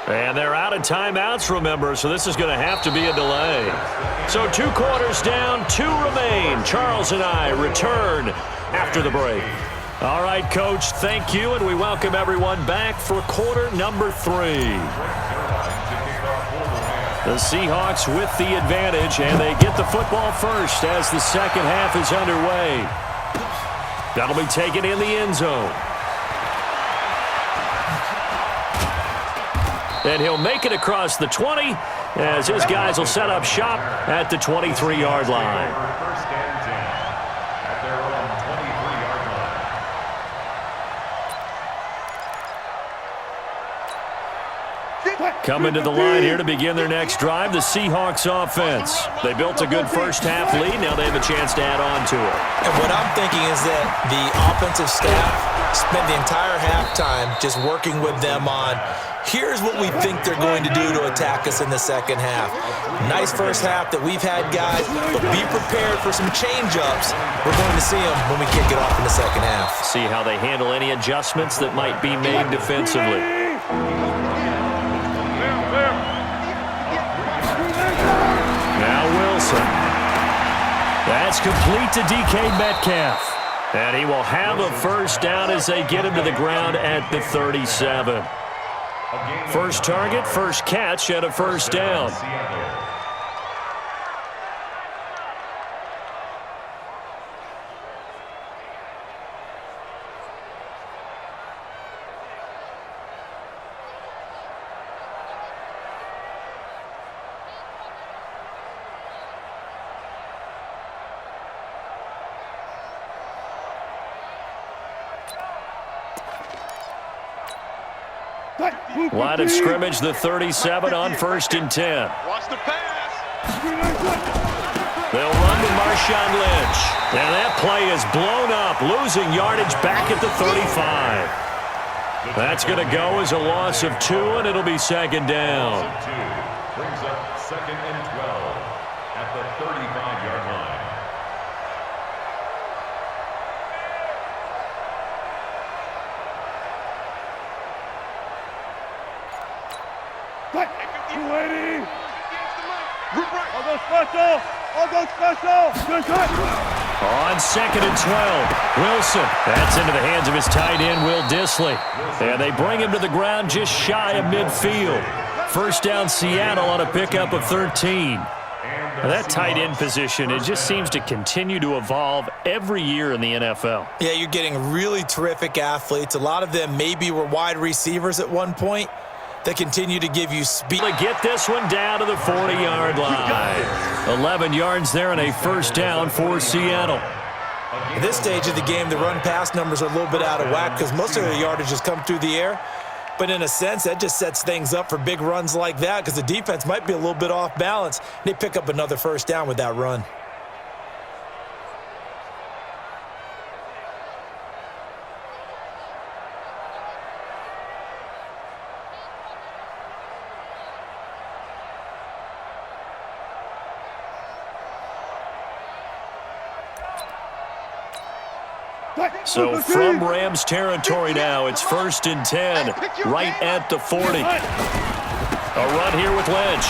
And they're out of timeouts, remember, so this is going to have to be a delay. So 2 quarters down, 2 remain. Charles and I return after the break. All right, Coach, thank you, and we welcome everyone back for quarter number 3. The Seahawks with the advantage, and they get the football first as the second half is underway. That'll be taken in the end zone. And he'll make it across the 20 as his guys will set up shop at the 23-yard line. Coming to the line here to begin their next drive, the Seahawks offense. They built a good first-half lead. Now they have a chance to add on to it. And what I'm thinking is that the offensive staff spent the entire halftime just working with them on, here's what we think they're going to do to attack us in the second half. Nice first half that we've had, guys, but be prepared for some change-ups. We're going to see them when we kick it off in the second half. See how they handle any adjustments that might be made defensively. That's complete to DK Metcalf. And he will have a first down as they get him to the ground at the 37. First target, first catch, and a first down. Line of scrimmage, the 37 on 1st and 10. Watch the pass. They'll run to Marshawn Lynch. And that play is blown up, losing yardage back at the 35. That's going to go as a loss of 2, and it'll be second down. Brings up 2nd and 12 at the 35-yard line. I'll go special. On 2nd and 12, Wilson. That's into the hands of his tight end, Will Dissly. And they bring him to the ground just shy of midfield. First down, Seattle on a pickup of 13. Now that tight end position, it just seems to continue to evolve every year in the NFL. Yeah, you're getting really terrific athletes. A lot of them maybe were wide receivers at one point. They continue to give you speed. To get this one down to the 40-yard line. 11 yards there and a first down for Seattle. At this stage of the game, the run-pass numbers are a little bit out of whack because most of their yardage has come through the air. But in a sense, that just sets things up for big runs like that because the defense might be a little bit off balance. They pick up another first down with that run. So from Rams territory now, it's 1st and 10, right at the 40. A run here with Lynch.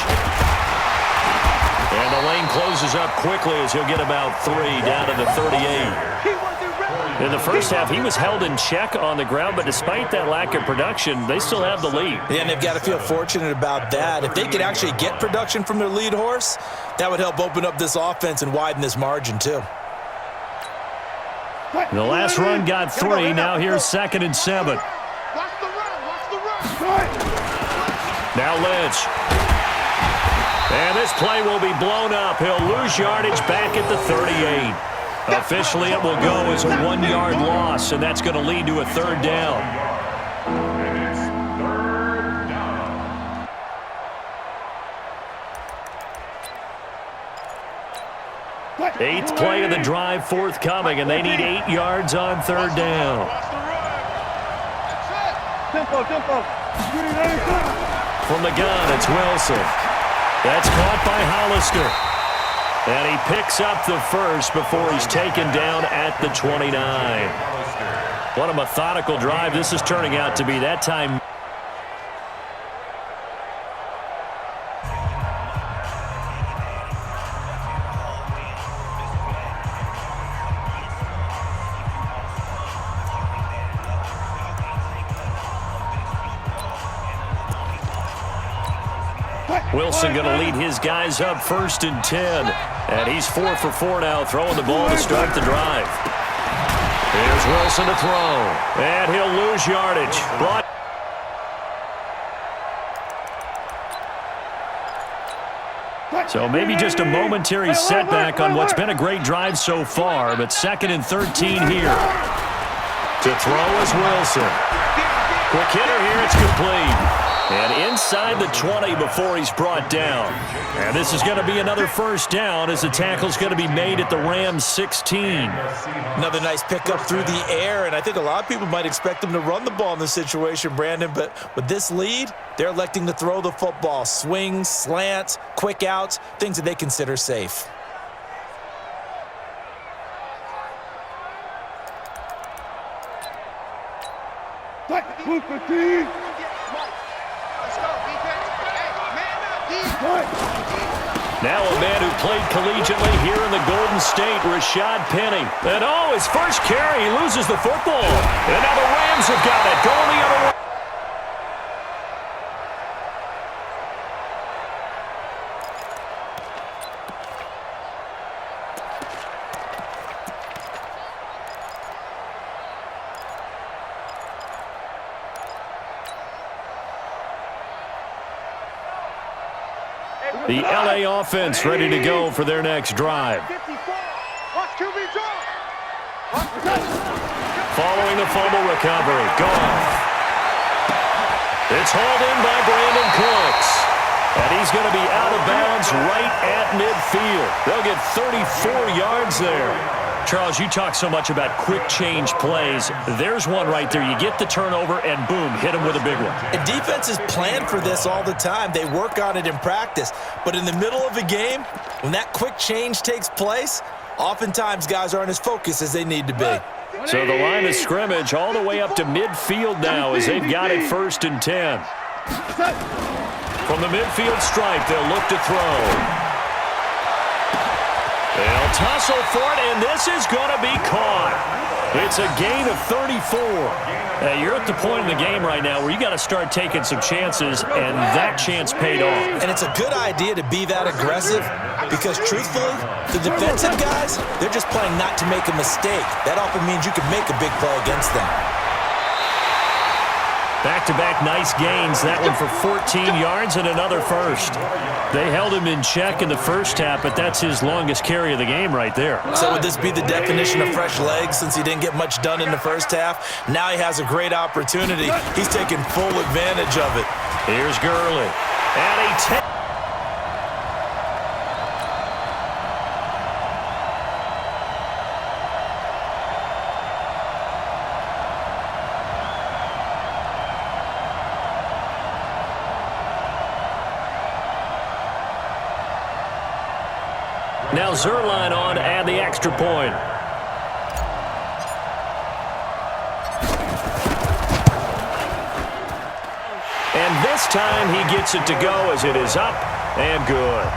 And the lane closes up quickly as he'll get about 3 down to the 38. In the first half, he was held in check on the ground, but despite that lack of production, they still have the lead. Yeah, and they've got to feel fortunate about that. If they could actually get production from their lead horse, that would help open up this offense and widen this margin too. The last run got 3. Now here's 2nd and 7. Now Lynch. And this play will be blown up. He'll lose yardage back at the 38. Officially, it will go as a 1-yard loss, and that's going to lead to a third down. Eighth play of the drive forthcoming, and they need 8 yards on third down. From the gun, it's Wilson. That's caught by Hollister. And he picks up the first before he's taken down at the 29. What a methodical drive this is turning out to be. That time Wilson going to lead his guys up 1st and 10. And he's 4 for 4 now, throwing the ball to start the drive. Here's Wilson to throw. And he'll lose yardage. So maybe just a momentary setback on what's been a great drive so far, but 2nd and 13 here. To throw is Wilson. Quick hitter here, it's complete. And inside the 20 before he's brought down. And this is going to be another 1st down as the tackle's going to be made at the Rams 16. Another nice pickup through the air, and I think a lot of people might expect them to run the ball in this situation, Brandon, but with this lead, they're electing to throw the football. Swings, slants, quick outs, things that they consider safe. Now a man who played collegiately here in the Golden State, Rashad Penny. And his first carry, he loses the football. And now the Rams have got it, going the other way. The LA offense ready to go for their next drive. Following the fumble recovery. Gone. It's hauled in by Brandon Cooks. And he's going to be out of bounds right at midfield. They'll get 34 yards there. Charles, you talk so much about quick change plays. There's one right there. You get the turnover, and boom, hit him with a big one. And defenses plan for this all the time. They work on it in practice. But in the middle of a game, when that quick change takes place, oftentimes guys aren't as focused as they need to be. So the line of scrimmage all the way up to midfield now as they've got it 1st and 10. From the midfield stripe, they'll look to throw. They'll tussle for it, and this is going to be caught. It's a gain of 34. You're at the point in the game right now where you got to start taking some chances, and that chance paid off. And it's a good idea to be that aggressive because, truthfully, the defensive guys, they're just playing not to make a mistake. That often means you can make a big play against them. Back-to-back nice gains. That one for 14 yards and another first. They held him in check in the first half, but that's his longest carry of the game right there. So would this be the definition of fresh legs since he didn't get much done in the first half? Now he has a great opportunity. He's taking full advantage of it. Here's Gurley. And he Now Zerline on to add the extra point. And this time he gets it to go as it is up and good.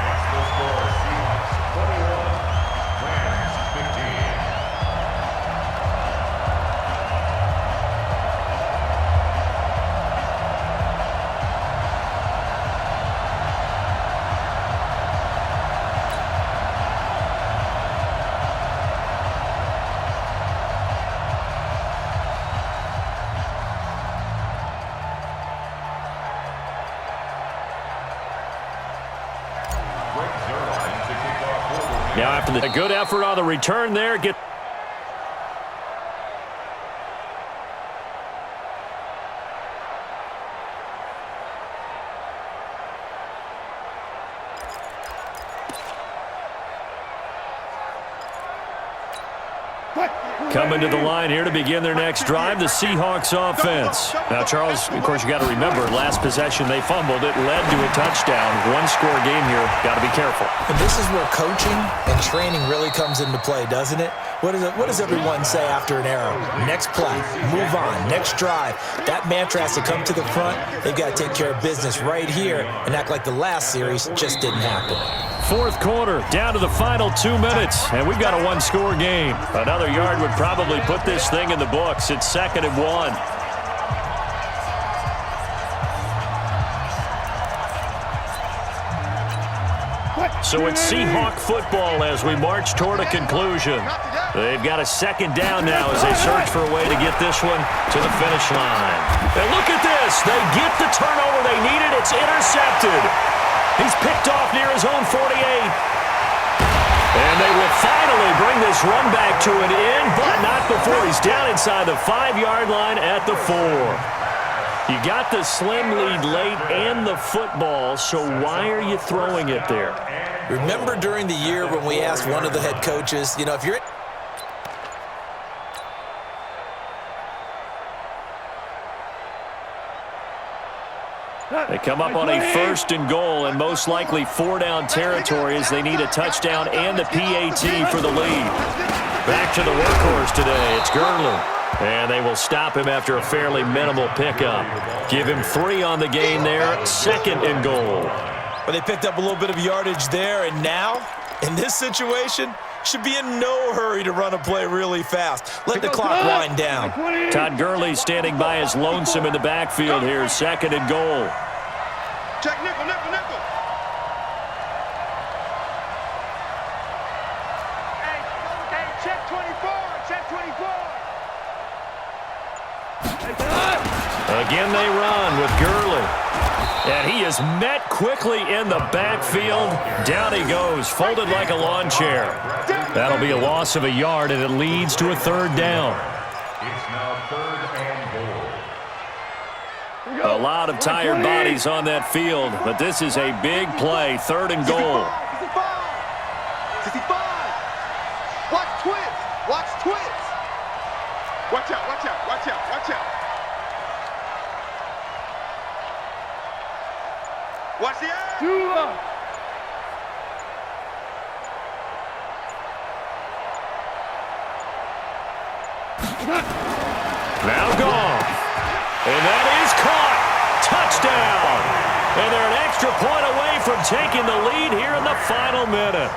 Now after a good effort on the return there, coming to the line here to begin their next drive, the Seahawks offense. Now, Charles, of course, you got to remember, last possession they fumbled. It led to a touchdown. One-score game here. Got to be careful. And this is where coaching and training really comes into play, doesn't it? What does everyone say after an error? Next play, move on, next drive. That mantra has to come to the front. They've got to take care of business right here and act like the last series just didn't happen. Fourth quarter, down to the final 2 minutes, and we've got a one-score game. Another yard would probably put this thing in the books. It's 2nd and 1. So it's Seahawk football as we march toward a conclusion. They've got a second down now as they search for a way to get this one to the finish line. And look at this. They get the turnover they needed. It's intercepted. He's picked off near his own 48. And they will finally bring this run back to an end, but not before he's down inside the 5-yard line at the 4. You got the slim lead late and the football, so why are you throwing it there? Remember during the year when we asked one of the head coaches, if you're... They come up on a 1st and goal, and most likely 4-down territory as they need a touchdown and the PAT for the lead. Back to the workhorse today. It's Gurley. And they will stop him after a fairly minimal pickup. Give him 3 on the game there, 2nd and goal. Well, they picked up a little bit of yardage there, and now, in this situation, should be in no hurry to run a play really fast. Let the clock wind down. Todd Gurley standing by as lonesome in the backfield here, 2nd and goal. Check nickel, nickel, nickel. Hey, check 24, check 24. Again they run with Gurley. And he is met quickly in the backfield. Down he goes, folded like a lawn chair. That'll be a loss of a yard, and it leads to a 3rd down. It's now 3rd and goal. A lot of tired bodies on that field, but this is a big play, 3rd and goal. 65. Watch twins. Watch twins. Watch out, watch out, watch out, watch out. Watch the eye. Now gone. And that is caught. Touchdown. And they're an extra point away from taking the lead here in the final minute.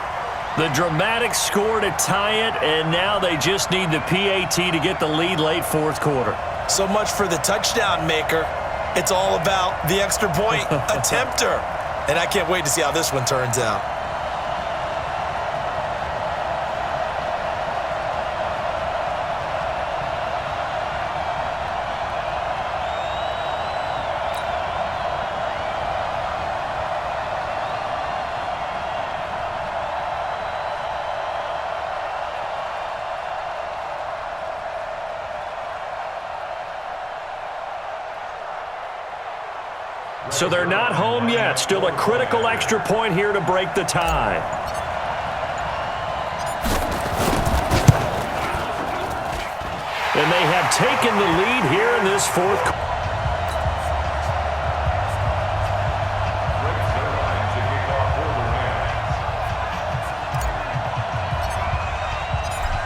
The dramatic score to tie it, and now they just need the PAT to get the lead late 4th quarter. So much for the touchdown maker. It's all about the extra point attempter. And I can't wait to see how this one turns out. So they're not home yet. Still a critical extra point here to break the tie. And they have taken the lead here in this 4th quarter.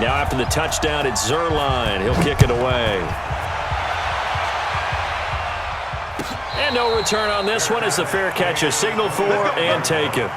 Now after the touchdown, it's Zerline. He'll kick it away. And no return on this one as the fair catch is signaled for and taken.